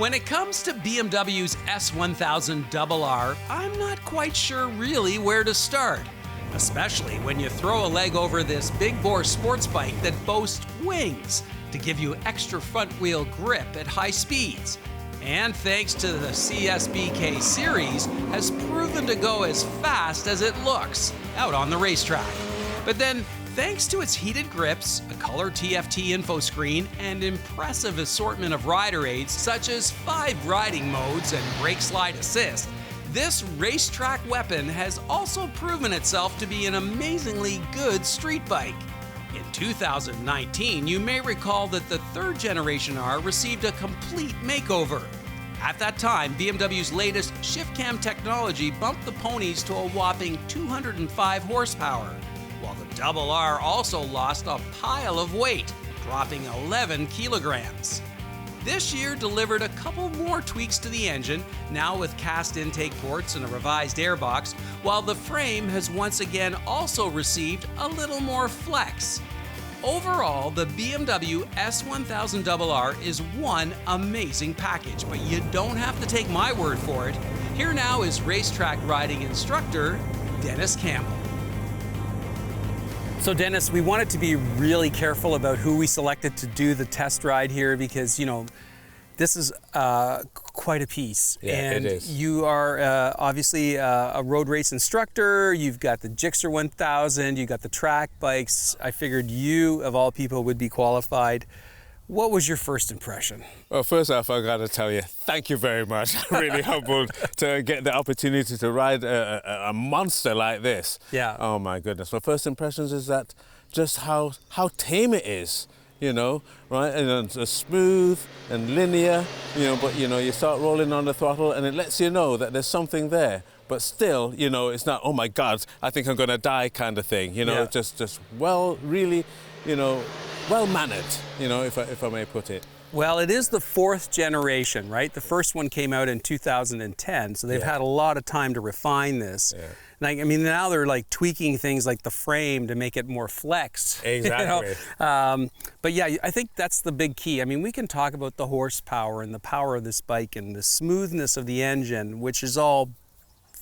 When it comes to BMW's S1000RR, I'm not quite sure really where to start. Especially when you throw a leg over this big bore sports bike that boasts wings to give you extra front wheel grip at high speeds. And thanks to the CSBK series, has proven to go as fast as it looks out on the racetrack. But then, thanks to its heated grips, a color TFT info screen, and impressive assortment of rider aids such as 5 riding modes and brake slide assist, this racetrack weapon has also proven itself to be an amazingly good street bike. In 2019, you may recall that the 3rd generation R received a complete makeover. At that time, BMW's latest shift cam technology bumped the ponies to a whopping 205 horsepower, while the Double R also lost a pile of weight, dropping 11 kilograms. This year delivered a couple more tweaks to the engine, now with cast intake ports and a revised airbox, while the frame has once again also received a little more flex. Overall, the BMW S1000RR is one amazing package, but you don't have to take my word for it. Here now is racetrack riding instructor Dennis Campbell. So Dennis, we wanted to be really careful about who we selected to do the test ride here because, you know, this is quite a piece. Yeah, and it is. You are obviously a road race instructor. You've got the Gixxer 1000, you've got the track bikes. I figured you, of all people, would be qualified. What was your first impression? Well, first off, I got to tell you, thank you very much. I'm really humbled to get the opportunity to ride a monster like this. Yeah. Oh my goodness. My first impressions is that just how tame it is, you know, right? And it's smooth and linear, you know, but you know, you start rolling on the throttle and it lets you know that there's something there. But still, you know, it's not, oh my God, I think I'm gonna die kind of thing, you know, Yeah. just well, really, you know, well-mannered, you know, if I may put it. Well, it is the 4th generation, right? The first one came out in 2010, so they've Yeah. had a lot of time to refine this. Yeah. Like, I mean, now they're like tweaking things like the frame to make it more flex. Exactly. But yeah, I think that's the big key. I mean, we can talk about the horsepower and the power of this bike and the smoothness of the engine, which is all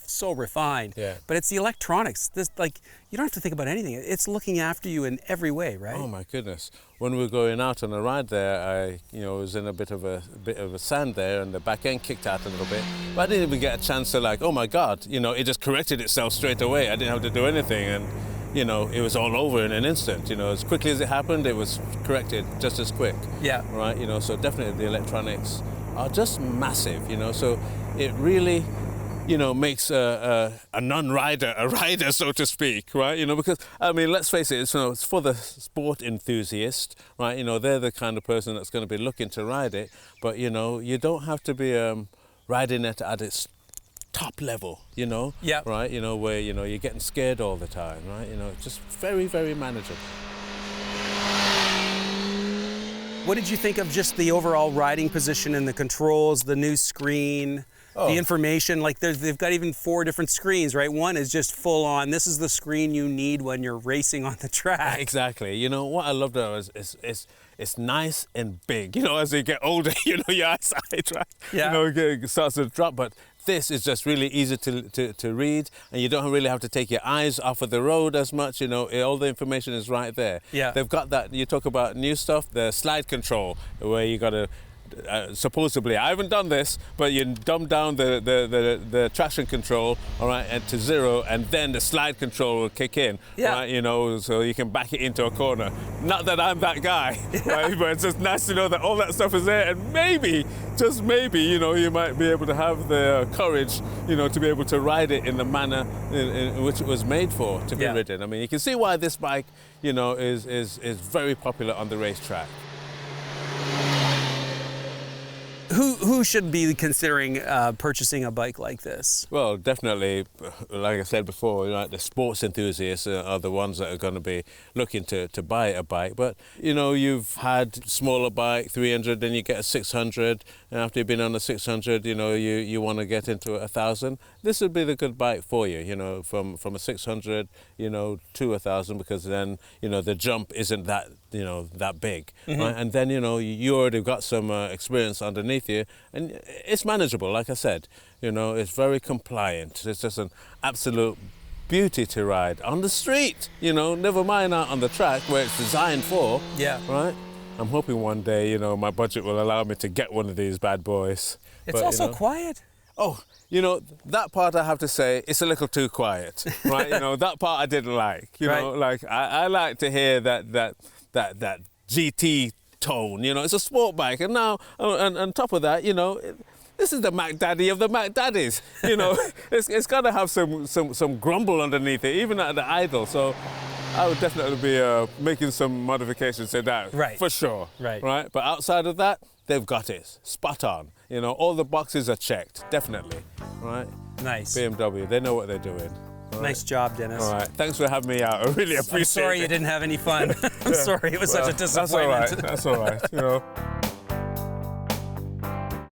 so refined. Yeah. But it's the electronics. This, like, you don't have to think about anything. It's looking after you in every way, right? Oh my goodness! When we were going out on a ride there, I, you know, was in a bit of a sand there, and the back end kicked out a little bit. But I didn't even get a chance to like, oh my God, you know, it just corrected itself straight away. I didn't have to do anything, and you know, it was all over in an instant. You know, as quickly as it happened, it was corrected just as quick. Yeah. Right. You know, so definitely the electronics are just massive. You know, so it really, you know, makes a non-rider a rider, so to speak, right? You know, because, I mean, let's face it, it's for the sport enthusiast, right? You know, they're the kind of person that's going to be looking to ride it, but, you know, you don't have to be riding it at its top level, you know? Yeah. Right? You know, where, you know, you're getting scared all the time, right? You know, it's just very, very manageable. What did you think of just the overall riding position and the controls, the new screen, the information? Like they've got even 4 different screens, right? One is just full on. This is the screen you need when you're racing on the track. Exactly. You know, what I love though is it's nice and big. You know, as you get older, you know, your eyesight, right? Yeah. You know, it starts to drop, but this is just really easy to read, and you don't really have to take your eyes off of the road as much. You know, all the information is right there. Yeah. They've got that, you talk about new stuff, the slide control, where you got to, supposedly, I haven't done this, but you dumb down the traction control, all right, and to 0, and then the slide control will kick in, Yeah. right, you know, so you can back it into a corner. Not that I'm that guy, right, but it's just nice to know that all that stuff is there, and maybe, just maybe, you know, you might be able to have the courage, you know, to be able to ride it in the manner in which it was made for, to be ridden. I mean, you can see why this bike, you know, is very popular on the racetrack. Who should be considering purchasing a bike like this? Well, definitely, like I said before, like the sports enthusiasts are the ones that are going to be looking to buy a bike. But, you know, you've had smaller bike, 300, then you get a 600, and after you've been on the 600, you know, you want to get into 1,000. This would be the good bike for you, you know, from a 600, you know, to 1,000, because then, you know, the jump isn't that you know, that big, right? And then, you know, you already got some experience underneath you, and it's manageable. Like I said, you know, it's very compliant. It's just an absolute beauty to ride on the street, you know, never mind out on the track where it's designed for. Yeah. Right? I'm hoping one day, you know, my budget will allow me to get one of these bad boys. It's But, also you know, quiet. oh, you know, that part I have to say, it's a little too quiet, right? You know, that part I didn't like. You know, like I like to hear that GT tone. You know, it's a sport bike, and now and on top of that, you know, this is the Mac Daddy of the Mac Daddies. You know, it's got to have some grumble underneath it, even at the idle. So I would definitely be making some modifications to that, for sure. Right. But outside of that, they've got it spot on. You know, all the boxes are checked, definitely. Right. Nice. BMW, they know what they're doing. Right. Nice job, Dennis. All right. Thanks for having me out. I really appreciate it. I'm sorry you didn't have any fun. I'm sorry it was such a disappointment. That's all right. That's all right. You know.